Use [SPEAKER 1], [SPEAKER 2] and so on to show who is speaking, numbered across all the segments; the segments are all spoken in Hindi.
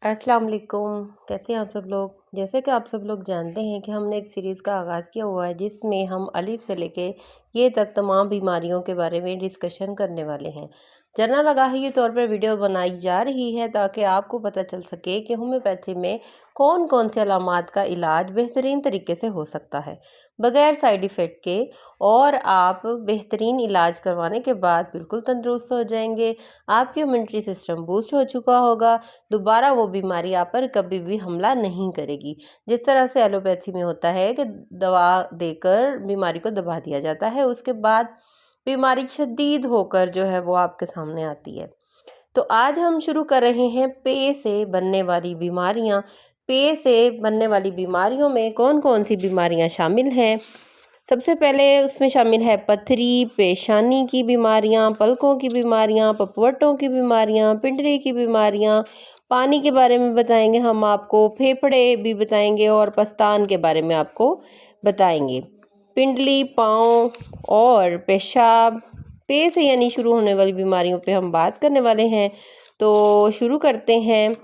[SPEAKER 1] अस्सलाम वालेकुम। कैसे हैं आप सब लोग। जैसे कि आप सब लोग जानते हैं कि हमने एक सीरीज़ का आगाज़ किया हुआ है जिसमें हम अलिफ से लेके ये तक तमाम बीमारियों के बारे में डिस्कशन करने वाले हैं। जनरल आगाही के तौर पर वीडियो बनाई जा रही है ताकि आपको पता चल सके कि होम्योपैथी में कौन कौन से अलामात का इलाज बेहतरीन तरीके से हो सकता है बगैर साइड इफ़ेक्ट के, और आप बेहतरीन इलाज करवाने के बाद बिल्कुल तंदुरुस्त हो जाएंगे। आपकी इम्यूनिटी सिस्टम बूस्ट हो चुका होगा, दोबारा वो बीमारी आप पर कभी भी हमला नहीं करेगी। जिस तरह से एलोपैथी में होता है कि दवा देकर बीमारी को दबा दिया जाता है, उसके बाद बीमारी शदीद होकर जो है वो आपके सामने आती है। तो आज हम शुरू कर रहे हैं पेय से बनने वाली बीमारियां। पेय से बनने वाली बीमारियों में कौन कौन सी बीमारियां शामिल हैं। सबसे पहले उसमें शामिल है पथरी, पेशानी की बीमारियां, पलकों की बीमारियां, पपवटों की बीमारियां, पिंडली की बीमारियां। पानी के बारे में बताएंगे हम आपको, फेफड़े भी बताएंगे और पस्तान के बारे में आपको बताएंगे। पिंडली, पाँव और पेशाब, पेय से यानी शुरू होने वाली बीमारियों पे हम बात करने वाले हैं। तो शुरू करते हैं,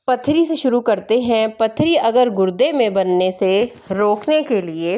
[SPEAKER 1] पथरी से शुरू करते हैं। पथरी अगर गुर्दे में बनने से रोकने के लिए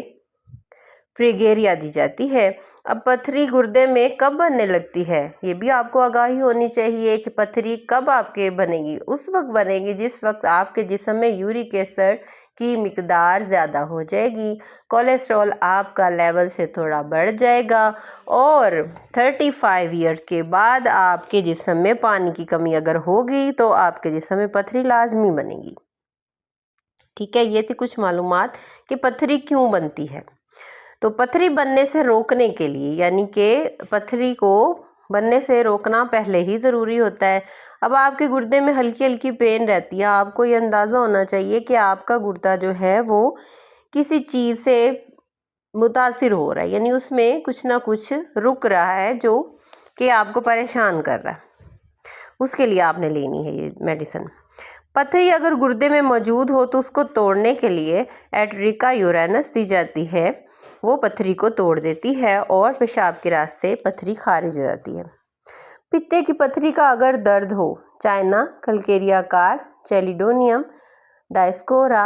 [SPEAKER 1] प्रेगेरिया दी जाती है। अब पथरी गुर्दे में कब बनने लगती है, ये भी आपको आगाही होनी चाहिए कि पथरी कब आपके बनेगी। उस वक्त बनेगी जिस वक्त आपके जिस्म में यूरिक एसिड की मिकदार ज़्यादा हो जाएगी, कोलेस्ट्रॉल आपका लेवल से थोड़ा बढ़ जाएगा, और 35 ईयर्स के बाद आपके जिस्म में पानी की कमी अगर होगी तो आपके जिस्म में पथरी लाजमी बनेगी। ठीक है, ये थी कुछ मालूमात कि पथरी क्यों बनती है। तो पथरी बनने से रोकने के लिए, यानी कि पथरी को बनने से रोकना पहले ही ज़रूरी होता है। अब आपके गुर्दे में हल्की हल्की पेन रहती है, आपको ये अंदाज़ा होना चाहिए कि आपका गुर्दा जो है वो किसी चीज़ से मुतासिर हो रहा है, यानी उसमें कुछ ना कुछ रुक रहा है जो कि आपको परेशान कर रहा है। उसके लिए आपने लेनी है ये मेडिसिन। पथरी अगर गुर्दे में मौजूद हो तो उसको तोड़ने के लिए एट्रिका यूरेनस दी जाती है। वो पथरी को तोड़ देती है और पेशाब के रास्ते पथरी खारिज हो जाती है। पित्ते की पथरी का अगर दर्द हो, चाइना, कल्केरिया कार, चेलिडोनियम, डायस्कोरा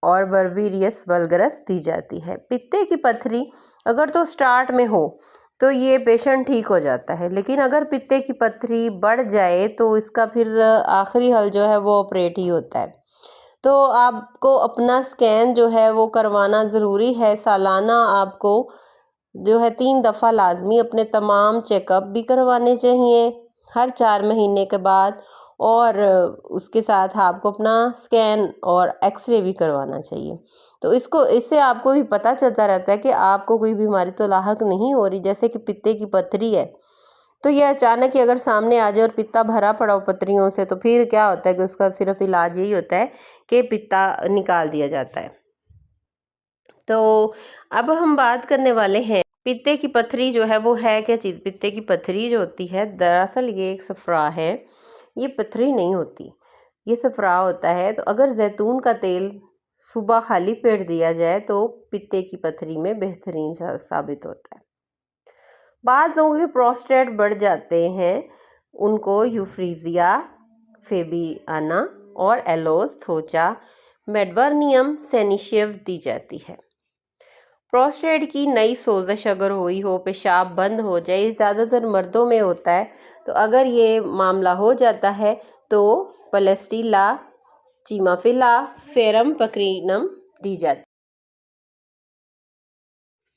[SPEAKER 1] और बर्बीरियस वल्गरस दी जाती है। पित्ते की पथरी अगर तो स्टार्ट में हो तो ये पेशेंट ठीक हो जाता है, लेकिन अगर पित्ते की पथरी बढ़ जाए तो इसका फिर आखिरी हल जो है वो ऑपरेट ही होता है। तो आपको अपना स्कैन जो है वो करवाना ज़रूरी है। सालाना आपको जो है 3 दफ़ा लाजमी अपने तमाम चेकअप भी करवाने चाहिए, हर 4 महीने के बाद, और उसके साथ आपको अपना स्कैन और एक्सरे भी करवाना चाहिए। तो इससे आपको भी पता चलता रहता है कि आपको कोई बीमारी तो लाहक नहीं हो रही। जैसे कि पित्ते की पथरी है तो ये अचानक ही अगर सामने आ जाए और पित्ता भरा पड़ा हो पथरियों से, तो फिर क्या होता है कि उसका सिर्फ इलाज यही होता है कि पित्ता निकाल दिया जाता है। तो अब हम बात करने वाले हैं पित्ते की पथरी जो है वो है क्या चीज़। पित्ते की पथरी जो होती है दरअसल ये एक सफरा है, ये पथरी नहीं होती, ये सफरा होता है। तो अगर जैतून का तेल सुबह खाली पेट दिया जाए तो पित्ते की पथरी में बेहतरीन साबित होता है। बाद लोगों के प्रोस्टेट बढ़ जाते हैं, उनको यूफ्रीजिया, फेबियाना और एलोस थोचा, मेडवर्नियम सेनिशियव दी जाती है। प्रोस्टेट की नई सोजश अगर हुई हो, पेशाब बंद हो जाए, ज़्यादातर मर्दों में होता है, तो अगर ये मामला हो जाता है तो पलेस्टिला, चीमाफिला, फेरम पक्रीनम दी जाती है।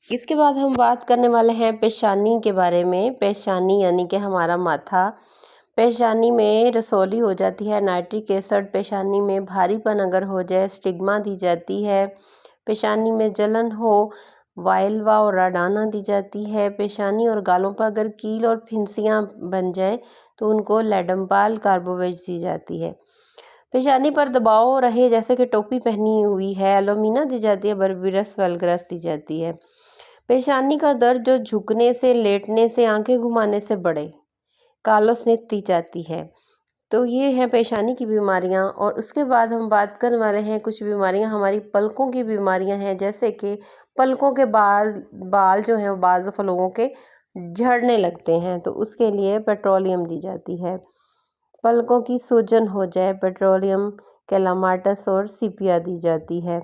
[SPEAKER 1] इसके बाद हम बात करने वाले हैं पेशानी के बारे में। पेशानी यानी कि हमारा माथा। पेशानी में रसौली हो जाती है, नाइट्रिक एसिड, पेशानी में भारीपन अगर हो जाए स्टिग्मा दी जाती है। पेशानी में जलन हो, वाइल्वा और राडाना दी जाती है। पेशानी और गालों पर अगर कील और फिंसियाँ बन जाए तो उनको लेडम्पाल कार्बोवेज दी जाती है। पेशानी पर दबाव रहे जैसे कि टोपी पहनी हुई है, एलोमिना दी जाती है, बर्बीरस वल्गरस दी जाती है। पेशानी का दर्द जो झुकने से, लेटने से, आंखें घुमाने से बढ़े, कालोस्नित दी जाती है। तो ये हैं पेशानी की बीमारियां। और उसके बाद हम बात करने वाले हैं कुछ बीमारियां हमारी पलकों की बीमारियां हैं, जैसे कि पलकों के बाल जो हैं वो बाज़ दफ़ा लोगों के झड़ने लगते हैं, तो उसके लिए पेट्रोलियम दी जाती है। पलकों की सूजन हो जाए पेट्रोलियम कैलामाटस और सीपिया दी जाती है।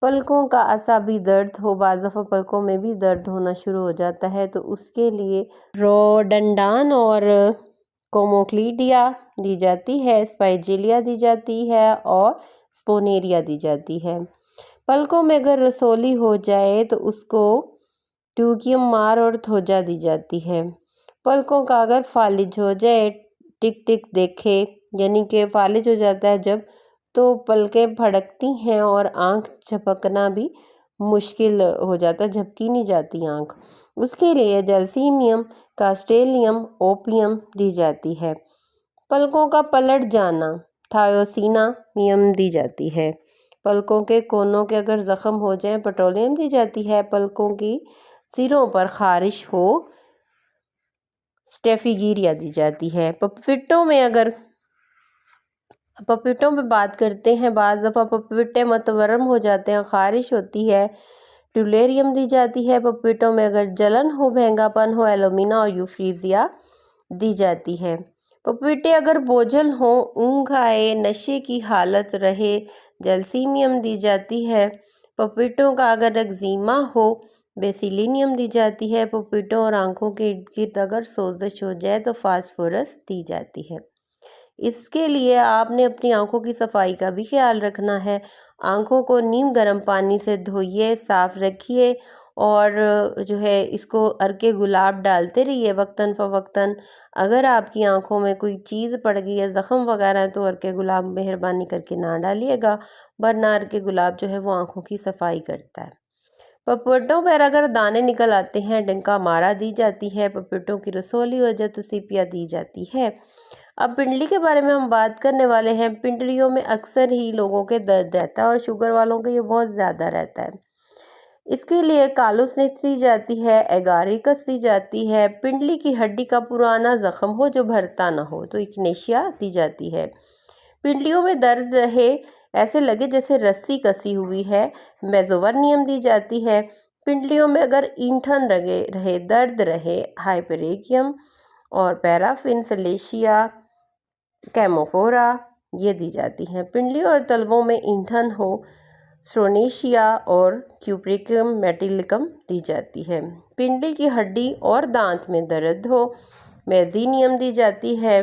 [SPEAKER 1] पलकों का असाबी दर्द हो, बाज़ दफ़ा पलकों में भी दर्द होना शुरू हो जाता है, तो उसके लिए रोडंडान और कोमोक्लीडिया दी जाती है, स्पाइजिलिया दी जाती है और स्पोनेरिया दी जाती है। पलकों में अगर रसोली हो जाए तो उसको ट्यूकियम मार और थोजा दी जाती है। पलकों का अगर फालिज हो जाए, टिक टिक देखे, यानी कि फालिज हो जाता है जब, तो पलकें फड़कती हैं और आँख झपकना भी मुश्किल हो जाता है, झपकी नहीं जाती आँख। उसके लिए जलसीमियम, कास्टेलियम, ओपियम दी जाती है। पलकों का पलट जाना, थायोसिनामियम दी जाती है। पलकों के कोनों के अगर ज़ख्म हो जाए, पेट्रोलियम दी जाती है। पलकों की सिरों पर खारिश हो, स्टेफिगिरिया दी जाती है। पपीटों में बात करते हैं, बाज़ दफ़ा पपीटे मतवरम हो जाते हैं, खारिश होती है, ट्यूलेरियम दी जाती है। पपीटों में अगर जलन हो, महंगापन हो, एलुमिना और यूफ्रीजिया दी जाती है। पपीटे अगर बोझल हो, ऊँघ आए, नशे की हालत रहे, जलसीमियम दी जाती है। पपीटों का अगर एक्जिमा हो, बेसिलिनियम दी जाती है। पपीटों और आँखों के इर्द गिर्द अगर सोजश हो जाए तो फास्फोरस दी जाती है। इसके लिए आपने अपनी आंखों की सफाई का भी ख्याल रखना है। आंखों को नीम गर्म पानी से धोइए, साफ रखिए और जो है इसको अर्के गुलाब डालते रहिए वक्तन फ़वक्तन। अगर आपकी आंखों में कोई चीज़ पड़ गई है, ज़ख़म वगैरह है, तो अर्के गुलाब मेहरबानी करके ना डालिएगा, वरना अर्के गुलाब जो है वो आंखों की सफाई करता है। पपीटों पर अगर दाने निकल आते हैं, डंका मारा दी जाती है। पपीटों की रसोली हो जाए तो सीपिया दी जाती है। अब पिंडली के बारे में हम बात करने वाले हैं। पिंडलियों में अक्सर ही लोगों के दर्द रहता है और शुगर वालों के ये बहुत ज़्यादा रहता है। इसके लिए कालुसनिस दी जाती है, एगारिकस दी जाती है। पिंडली की हड्डी का पुराना जख्म हो जो भरता ना हो तो इक्नेशिया दी जाती है। पिंडलियों में दर्द रहे, ऐसे लगे जैसे रस्सी कसी हुई है, मेजोवर्नियम दी जाती है। पिंडलियों में अगर ईंठन रहे, दर्द रहे, हाइपरेकियम और पैराफिन, सलेशिया, कैमोफोरा ये दी जाती हैं। पिंडली और तलवों में ईंधन हो, स्ट्रोनेशिया और क्यूप्रिकम मेटिलिकम दी जाती है। पिंडली की हड्डी और दांत में दर्द हो, मेजीनियम दी जाती है।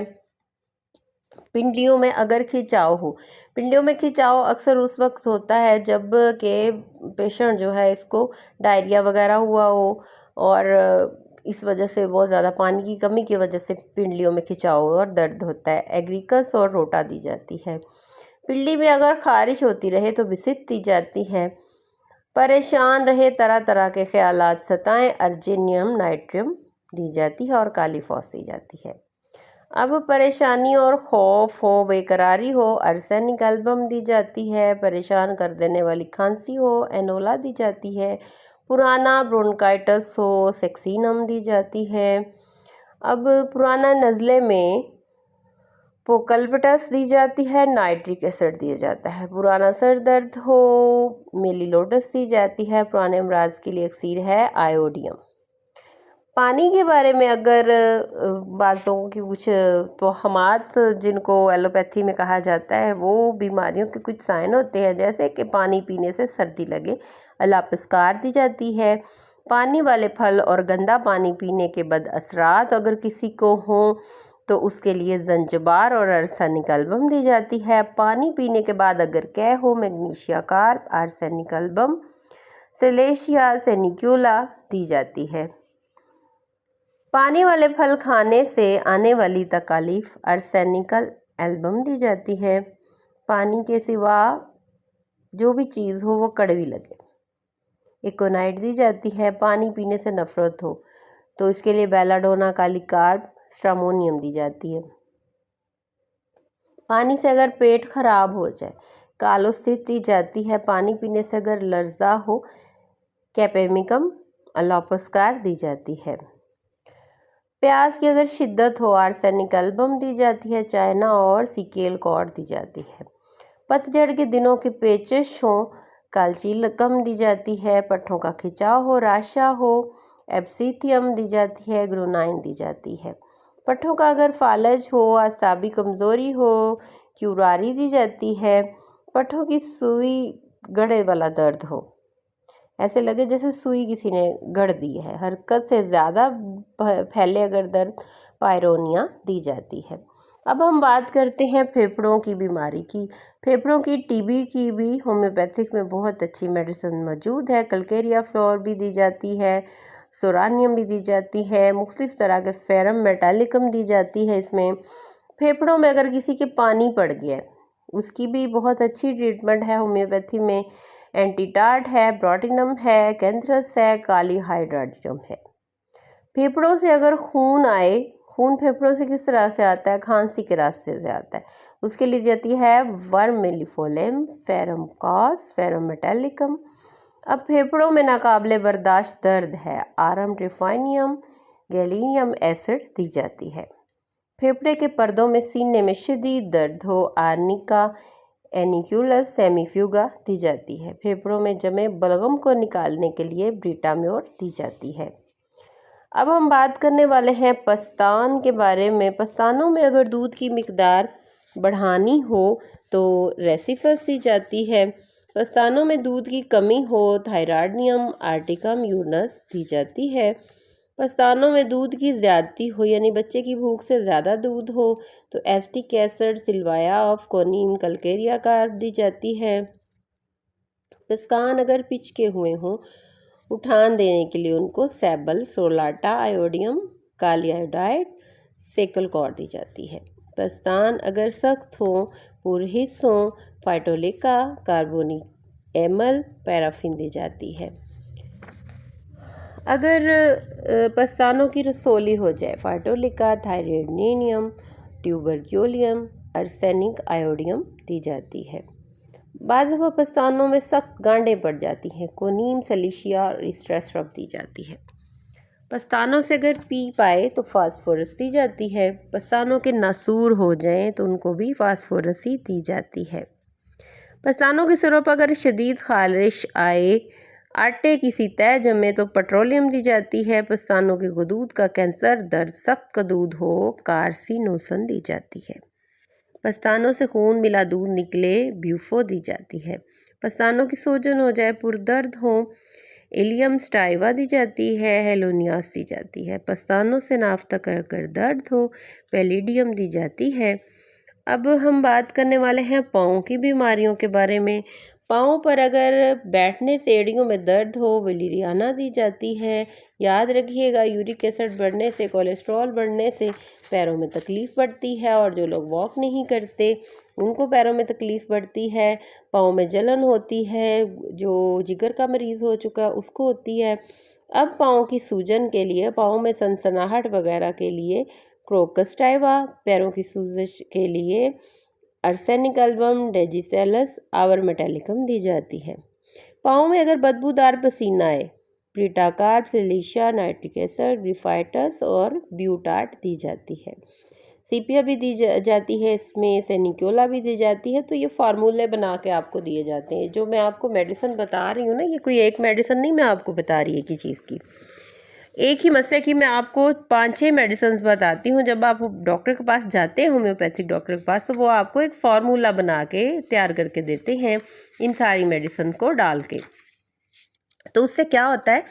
[SPEAKER 1] पिंडलियों में अगर खिंचाव हो, पिंडलियों में खिंचाव अक्सर उस वक्त होता है जब के पेशेंट जो है इसको डायरिया वगैरह हुआ हो और इस वजह से बहुत ज़्यादा पानी की कमी की वजह से पिंडलियों में खिंचाव और दर्द होता है। एग्रिकस और रोटा दी जाती है। पिंडली में अगर खारिश होती रहे तो विसित दी जाती है। परेशान रहे, तरह तरह के ख्यालात सताएं, अर्जिनियम नाइट्रियम दी जाती है और काली फॉस दी जाती है। अब परेशानी और खौफ हो, बेकरारी हो, आर्सेनिक एल्बम दी जाती है। परेशान कर देने वाली खांसी हो, एनोला दी जाती है। पुराना ब्रोंकाइटिस हो, सेक्सिनम दी जाती है। अब पुराना नज़ले में पोकलपटस दी जाती है, नाइट्रिक एसिड दिया जाता है। पुराना सर दर्द हो, मेलिलोडस दी जाती है। पुराने अमराज के लिए अक्सीर है आयोडियम। पानी के बारे में अगर बाज़ लोगों की कुछ तोहमात जिनको एलोपैथी में कहा जाता है, वो बीमारियों के कुछ साइन होते हैं, जैसे कि पानी पीने से सर्दी लगे, अलापस्कार दी जाती है। पानी वाले फल और गंदा पानी पीने के बद असरात अगर किसी को हों तो उसके लिए जंजबार और आर्सेनिक एल्बम दी जाती है। पानी पीने के बाद अगर कै हो, मैग्नीशिया कार्ब, आर्सेनिक एल्बम, सेलेशिया सेनिक्यूला दी जाती है। पानी वाले फल खाने से आने वाली तकालीफ, आर्सेनिकल एल्बम दी जाती है। पानी के सिवा जो भी चीज़ हो वो कड़वी लगे, एकोनाइट दी जाती है। पानी पीने से नफरत हो तो इसके लिए बेलाडोना, काली कार्ब, स्ट्रामोनियम दी जाती है। पानी से अगर पेट खराब हो जाए, कालोस्थित दी जाती है। पानी पीने से अगर लर्जा हो, कैपेमिकम, अलापस्कार दी जाती है। प्यास की अगर शिद्दत हो, आर्सेनिक एल्बम दी जाती है। चाइना और सिकेल कॉर्ड दी जाती है। पतझड़ के दिनों की पेचिश हो, काल्चिलकम दी जाती है। पट्ठों का खिंचाव हो, राशा हो, एब्सीथियम दी जाती है। ग्रोनाइन दी जाती है। पट्ठों का अगर फालज हो, आसाबी कमज़ोरी हो, क्यूरारी दी जाती है। पट्ठों की सुई गड़े वाला दर्द हो, ऐसे लगे जैसे सुई किसी ने गड़ दी है। हरकत से ज़्यादा फैले अगर दर्द, पायरोनिया दी जाती है। अब हम बात करते हैं फेफड़ों की बीमारी की। फेफड़ों की टीबी की भी होम्योपैथिक में बहुत अच्छी मेडिसिन मौजूद है। कलकेरिया फ्लोर भी दी जाती है, सोरानियम भी दी जाती है, मुख्तलिफ़ तरह के फेरम मेटालिकम दी जाती है। इसमें फेफड़ों में अगर किसी के पानी पड़ गया है, उसकी भी बहुत अच्छी ट्रीटमेंट है होम्योपैथी में। एंटीटार्ट है, ब्रोटिनम है, कैंथरस है, काली हाइड्राडियम है। फेफड़ों से अगर खून आए, खून फेफड़ों से किस तरह से आता है? खांसी के रास्ते से आता है। उसके लिए जाती है वर्मिलिफोलिम, फेरम कॉस, फेरम मेटालिकम। अब फेफड़ों में नाकाबिले बर्दाश्त दर्द है, आरम ट्रिफाइनियम, गैलीनियम एसिड दी जाती है। फेफड़े के पर्दों में सीने में शदीद दर्द हो, आर्निका एनिक्यूलस सेमीफ्यूगा दी जाती है। फेफड़ों में जमे बलगम को निकालने के लिए ब्रीटाम्योर दी जाती है। अब हम बात करने वाले हैं पस्तान के बारे में। पस्तानों में अगर दूध की मिकदार बढ़ानी हो तो रेसिफस दी जाती है। पस्तानों में दूध की कमी हो, थायराइडियम आर्टिकम यूनस दी जाती है। पस्तानों में दूध की ज़्यादती हो, यानी बच्चे की भूख से ज़्यादा दूध हो, तो एस्टिक एसिड, सिल्वाया ऑफ कोनीम, कलकेरिया कार्ब दी जाती है। पस्तान अगर पिचके हुए हों, उठान देने के लिए उनको सैबल, सोलाटा, आयोडियम, काली आयोडाइड, सेकलकॉर दी जाती है। पस्तान अगर सख्त हों, पुरहिस हों, फाइटोलिका, कार्बोनिक एमल, पैराफिन दी जाती है। अगर पस्तानों की रसोली हो जाए, फाइटोलिका, थायरेनियम, ट्यूबरक्यूलियम, अर्सेनिक, आयोडियम दी जाती है। बाज़ दफ़ा पस्तानों में सख्त गांडें पड़ जाती हैं, कोनीम, सलीशिया और स्ट्रेसरब दी जाती है। पस्तानों से अगर पी पाए तो फास्फोरस दी जाती है। पस्तानों के नासूर हो जाएं तो उनको भी फास्फोरस ही दी जाती है। पस्तानों के सिरों पर अगर शदीद खारिश आए, आटे की सी तय जमे तो पेट्रोलियम दी जाती है। पस्तानों के गदूद का कैंसर, दर्द सख्त कदूद हो, कार्सिनोसन दी जाती है। पस्तानों से खून मिला दूध निकले, ब्यूफो दी जाती है। पस्तानों की सूजन हो जाए, पुरदर्द हो, इलियम स्टाइवा दी जाती है, हेलोनियास दी जाती है। पस्तानों से नाफ्ता का अगर दर्द हो, पैलिडियम दी जाती है। अब हम बात करने वाले हैं पाँव की बीमारियों के बारे में। पाँव पर अगर बैठने से एड़ियों में दर्द हो, वलीरियाना दी जाती है। याद रखिएगा, यूरिक एसिड बढ़ने से, कोलेस्ट्रॉल बढ़ने से पैरों में तकलीफ़ बढ़ती है, और जो लोग वॉक नहीं करते उनको पैरों में तकलीफ़ बढ़ती है। पाँव में जलन होती है, जो जिगर का मरीज़ हो चुका है उसको होती है। अब पाँव की सूजन के लिए, पाँव में सनसनाहट वगैरह के लिए क्रोकस्टाइवा, पैरों की सूजश के लिए अर्सेनिक एल्बम, डेजिसेलस, आवर मेटालिकम दी जाती है। पाँव में अगर बदबूदार पसीना आए, प्रीटाकार, सिलिशिया, नाइट्रिक एसिड, ग्रिफाइटस और ब्यूटाट दी जाती है। सीपिया भी दी जाती है, इसमें सेनिक्योला भी दी जाती है। तो ये फार्मूले बना के आपको दिए जाते हैं। जो मैं आपको मेडिसिन बता रही हूँ ना, ये कोई एक मेडिसिन नहीं मैं आपको बता रही एक ही चीज़ की, एक ही मसले की मैं आपको 5-6 मेडिसिन बताती हूँ। जब आप डॉक्टर के पास जाते हैं, होम्योपैथिक डॉक्टर के पास, तो वो आपको एक फार्मूला बना के तैयार करके देते हैं इन सारी मेडिसिन को डाल के। तो उससे क्या होता है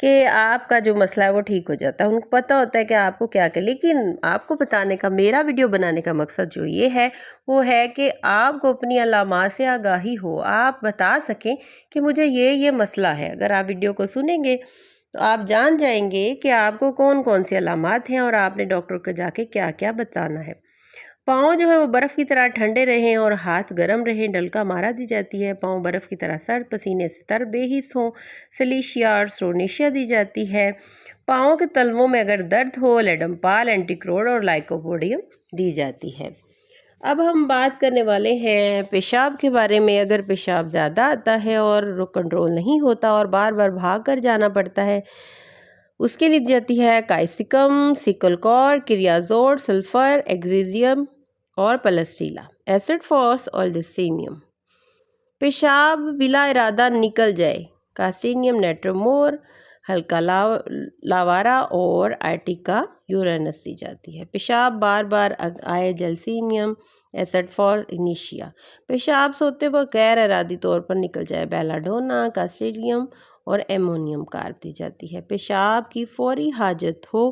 [SPEAKER 1] कि आपका जो मसला है वो ठीक हो जाता है। उनको पता होता है कि आपको क्या क्या, लेकिन आपको बताने का, मेरा वीडियो बनाने का मकसद जो ये है वो है कि आपको अपनी अलामात से आगाही हो, आप बता सकें कि मुझे ये मसला है। अगर आप वीडियो को सुनेंगे तो आप जान जाएंगे कि आपको कौन कौन सी अलामात हैं और आपने डॉक्टर को जाके क्या क्या बताना है। पाँव जो है वो बर्फ़ की तरह ठंडे रहें और हाथ गर्म रहें, डलका मारा दी जाती है। पाँव बर्फ़ की तरह सर्द, पसीने से तर बेहिस हों, सिलिशिया और स्ट्रोनेशिया दी जाती है। पाँव के तलवों में अगर दर्द हो, लेडम्पाल, एंटीक्रोड और लाइकोपोडियम दी जाती है। अब हम बात करने वाले हैं पेशाब के बारे में। अगर पेशाब ज़्यादा आता है और कंट्रोल नहीं होता और बार बार भाग कर जाना पड़ता है, उसके लिए जाती है काइसिकम, सिकलकॉर, किरियाजोड, सल्फर, एग्जीजियम और पलस्टीला, एसिड फॉस और लिसीमियम। पेशाब बिला इरादा निकल जाए, कास्टिनियम नेट्रोमोर, हल्का लावारा और आर्टिका यूरेनस दी जाती है। पेशाब बार बार आए जलसीमियम एसिड फॉर इनिशिया। पेशाब सोते वक्त गैर इरादी तौर पर निकल जाए बेलाडोना, कास्टिडियम और एमोनियम कार्ब दी जाती है। पेशाब की फौरी हाजत हो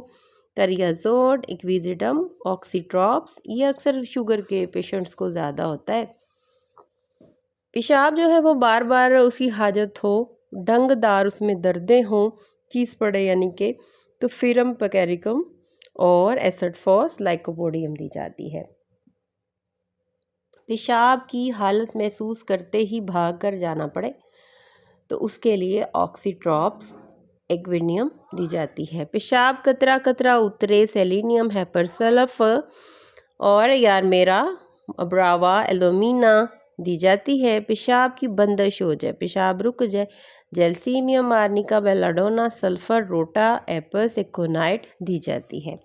[SPEAKER 1] करियाजोड, इक्विजिडम, ऑक्सीट्रॉप्स, ये अक्सर शुगर के पेशेंट्स को ज़्यादा होता है। पेशाब जो है वो बार बार उसकी हाजत हो, ढंगदार उसमें दर्दें हों, चीज़ पड़े यानी कि, तो फिरम पकैरिकम और एसिड फॉस लाइकोपोडियम दी जाती है। पेशाब की हालत महसूस करते ही भाग कर जाना पड़े तो उसके लिए ऑक्सीट्रॉप्स एक्विनियम दी जाती है। पेशाब कतरा कतरा उतरे सेलेनियम हैपरसल्फ और यारमेरा ब्रावा एलोमिना दी जाती है। पेशाब की बंदिश हो जाए, पेशाब रुक जाए, जैल्सीमियम आर्निका बेलाडोना सल्फर रोटा एपस एकोनाइट दी जाती है।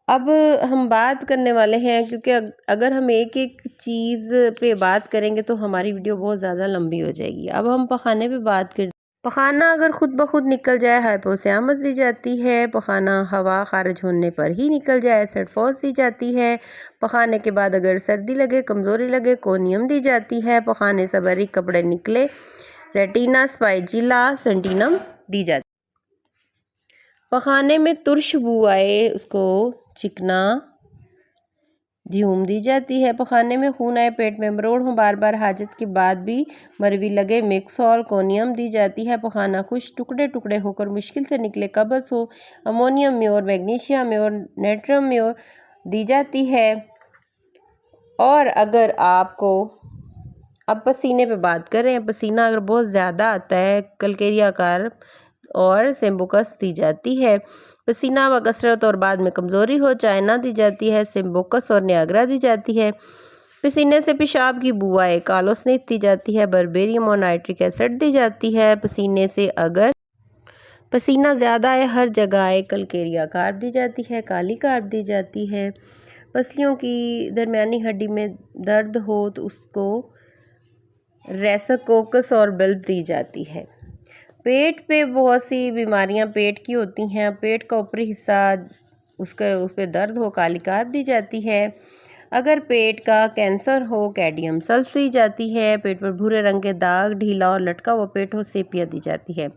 [SPEAKER 1] अब हम बात करने वाले हैं, क्योंकि अगर हम एक एक चीज़ पे बात करेंगे तो हमारी वीडियो बहुत ज़्यादा लंबी हो जाएगी। अब हम पखाने पे बात कर, पखाना अगर खुद ब खुद निकल जाए हाइपोसैमस दी जाती है। पखाना हवा खारिज होने पर ही निकल जाए एसिड फॉस दी जाती है। पखाने के बाद अगर सर्दी लगे, कमज़ोरी लगे, कोनियम दी जाती है। पखाने से बारीक कपड़े निकले, रेटिना स्पाइजिला सेंटिनम दी जाती है। पखाने में तुर्श बू आए उसको चिकना ध्यूम दी जाती है। पखाने में खून आए, पेट में मरोड़ हो, बार बार हाजत के बाद भी मरवी लगे, मिक्सॉल कोनियम दी जाती है। पखाना खुश टुकड़े टुकड़े होकर मुश्किल से निकले, कब्ज़ हो, ammonium mur, magnesium mur, natrium mur दी जाती है। और अगर आपको अब पसीने पे बात करें, पसीना अगर बहुत ज़्यादा आता है, कलकेरिया कार्ब और सेम्बुकस दी जाती है। पसीना व कसरत और बाद में कमज़ोरी हो, चाइना दी जाती है। सेम्बुकस और नियाग्रा दी जाती है। पसीने से पेशाब की बू आए, कालोस्नित दी जाती है। बर्बेरियम और नाइट्रिक एसिड दी जाती है। पसीने से अगर पसीना ज़्यादा आए, हर जगह आए, कलकेरिया कार्ब दी जाती है, काली कार्ब दी जाती है। पसलियों की दरमियानी हड्डी में दर्द हो तो उसको रेसाकोकस और बल्ब दी जाती है। पेट पे बहुत सी बीमारियां पेट की होती हैं। पेट का ऊपरी हिस्सा उस पर दर्द हो, काली कार्ब दी जाती है। अगर पेट का कैंसर हो, कैडियम सल्फ दी जाती है। पेट पर भूरे रंग के दाग, ढीला और लटका हुआ पेट हो, सेपिया दी जाती है।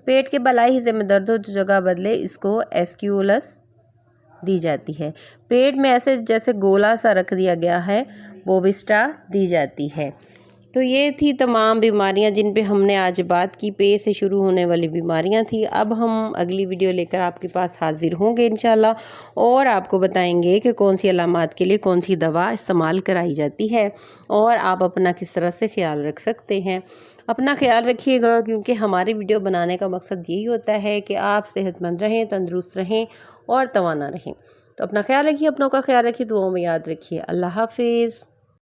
[SPEAKER 1] पेट के बलाई हिस्से में दर्द हो जो जगह बदले, इसको एस्क्यूलस दी जाती है। पेट में ऐसे जैसे गोला सा रख दिया गया है, बोविस्टा दी जाती है। तो ये थी तमाम बीमारियां जिन पे हमने आज बात की। पे से शुरू होने वाली बीमारियां थी। अब हम अगली वीडियो लेकर आपके पास हाजिर होंगे इंशाल्लाह, और आपको बताएंगे कि कौन सी अलामात के लिए कौन सी दवा इस्तेमाल कराई जाती है और आप अपना किस तरह से ख्याल रख सकते हैं। अपना ख्याल रखिएगा, क्योंकि हमारी वीडियो बनाने का मकसद यही होता है कि आप सेहतमंद रहें, तंदुरुस्त रहें और तवाना रहें। तो अपना ख्याल रखिए, अपनों का ख्याल रखिए, दुआओं में याद रखिए। अल्लाह हाफिज़।